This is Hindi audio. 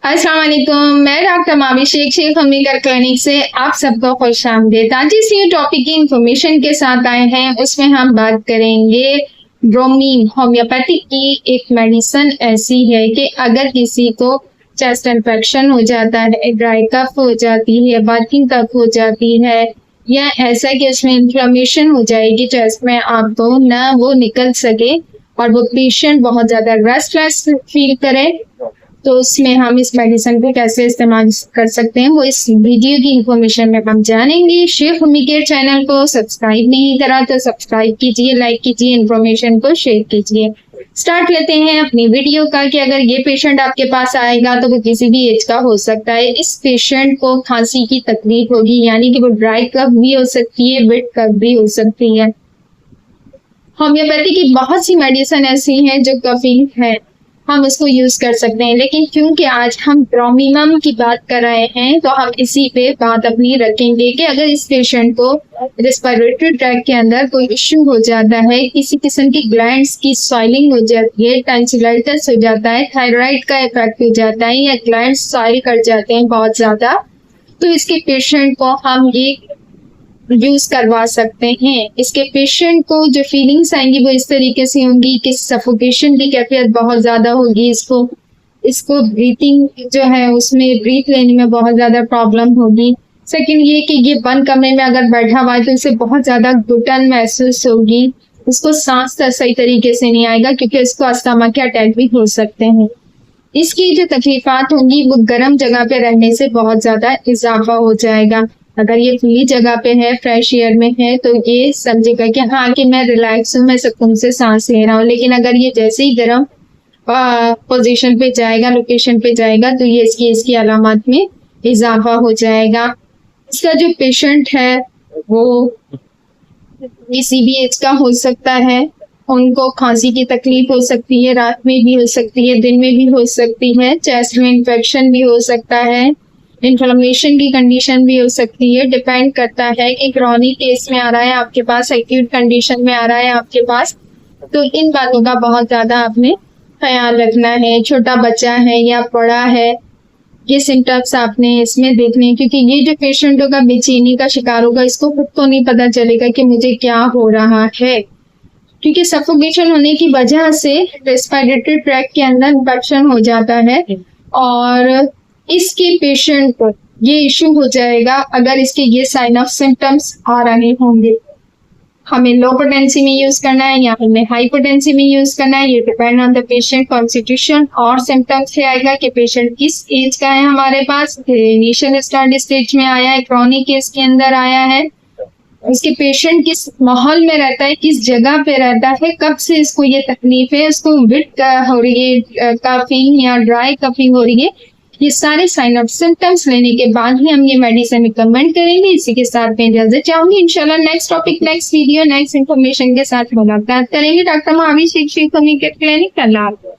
अस्सलाम वालेकुम, मैं doctor Mavi Shaikh homeopath clinic से आप सबको खुश आमदीद। आज इस न्यू टॉपिक की इंफॉर्मेशन के साथ आए हैं। उसमें हम बात करेंगे ब्रोमीन होम्योपैथिक की एक मेडिसिन ऐसी है कि अगर किसी को चेस्ट इन्फेक्शन हो जाता है, ड्राई कफ हो जाती है, बाथिंग कफ हो जाती है, या ऐसा कि उसमें इन्फ्लेमेशन हो जाएगी चेस्ट में, आपको ना वो निकल सके और वो पेशेंट बहुत ज्यादा रेस्टलेस फील करे, तो उसमें हम इस मेडिसिन को कैसे इस्तेमाल कर सकते हैं वो इस वीडियो की इंफॉर्मेशन में हम जानेंगे। शेख होमियोकेयर चैनल को सब्सक्राइब नहीं करा तो सब्सक्राइब कीजिए, लाइक कीजिए, इन्फॉर्मेशन को शेयर कीजिए। स्टार्ट लेते हैं अपनी वीडियो का कि अगर ये पेशेंट आपके पास आएगा तो वो किसी भी एज का हो सकता है। इस पेशेंट को खांसी की तकलीफ होगी, यानी कि वो ड्राई कफ भी हो सकती है, वेट कफ भी हो सकती है। होम्योपैथी की बहुत सी मेडिसिन ऐसी हैं जो कफी है, हम उसको यूज कर सकते हैं, लेकिन क्योंकि आज हम ब्रोमीनम की बात कर रहे हैं तो हम इसी पे बात अपनी रखेंगे कि अगर इस पेशेंट को रेस्पिरेटरी ट्रैक्ट के अंदर कोई इश्यू हो जाता है, किसी किस्म की ग्लैंड्स की स्वेलिंग हो जाती है, टॉन्सिलाइटिस हो जाता है, थायराइड का इफेक्ट हो जाता है, या ग्लैंड्स स्वेल कर जाते हैं बहुत ज्यादा, तो इसके पेशेंट को हम ये यूज करवा सकते हैं। इसके पेशेंट को जो फीलिंग्स आएंगी वो इस तरीके से होंगी कि सफोकेशन की कैफियत बहुत ज्यादा होगी, इसको ब्रीथिंग जो है उसमें ब्रीथ लेने में बहुत ज्यादा प्रॉब्लम होगी। सेकंड ये कि ये बंद कमरे में अगर बैठा हुआ है तो इसे बहुत ज्यादा घुटन महसूस होगी, उसको सांस सही तरीके से नहीं आएगा क्योंकि इसको अस्थमा के अटैक भी हो सकते हैं। इसकी जो तकलीफात होंगी वो गर्म जगह पे रहने से बहुत ज्यादा इजाफा हो जाएगा। अगर ये खुली जगह पे है, फ्रेश एयर में है, तो ये समझेगा कि हाँ कि मैं रिलैक्स हूँ, मैं सुकून से सांस ले रहा हूँ। लेकिन अगर ये जैसे ही गर्म पोजीशन पे जाएगा, लोकेशन पे जाएगा, तो ये इसकी अलामत में इजाफा हो जाएगा। इसका जो पेशेंट है वो किसी भी एज का हो सकता है। उनको खांसी की तकलीफ हो सकती है, रात में भी हो सकती है, दिन में भी हो सकती है, चेस्ट में इन्फेक्शन भी हो सकता है, इन्फ्लेमेशन की कंडीशन भी हो सकती है। डिपेंड करता है कि क्रॉनिक केस में आ रहा है आपके पास, एक्यूट कंडीशन में आ रहा है आपके पास, तो इन बातों का बहुत ज्यादा आपने ख्याल रखना है। छोटा बच्चा है या बड़ा है, ये सिम्टम्स आपने इसमें देखने हैं, क्योंकि ये जो पेशेंट होगा बेचैनी का शिकार होगा, इसको खुद को नहीं पता चलेगा कि मुझे क्या हो रहा है, क्योंकि सफोकेशन होने की वजह से रेस्पिरेटरी ट्रैक्ट के अंदर इन्फेक्शन हो जाता है और इसके पेशेंट को ये इश्यू हो जाएगा अगर इसके ये साइन ऑफ सिम्टम्स आ रहे होंगे। हमें लो पोटेंसी में यूज करना है या हमें हाई पोटेंसी में यूज करना है, ये depend on the patient constitution और सिम्टम्स से आएगा कि पेशेंट किस एज का है, हमारे पास इनिशियल स्टार्ट स्टेज में आया है, क्रॉनिक केस के अंदर आया है, उसके पेशेंट किस माहौल में रहता है, किस जगह पे रहता है, कब से इसको ये तकलीफ है, उसको विट हो रही है कफिंग या ड्राई कफिंग हो रही है, ये सारे साइन ऑफ सिम्टम्स लेने के बाद ही हम ये मेडिसिन रिकमेंड करेंगे। इसी के साथ मैं इजाजत चाहूंगी। इंशाल्लाह next topic, next video, next information के साथ मुलाकात करेंगे। Doctor Mavi Shaikh homeopath clinic, अल्लाह हाफ़िज़।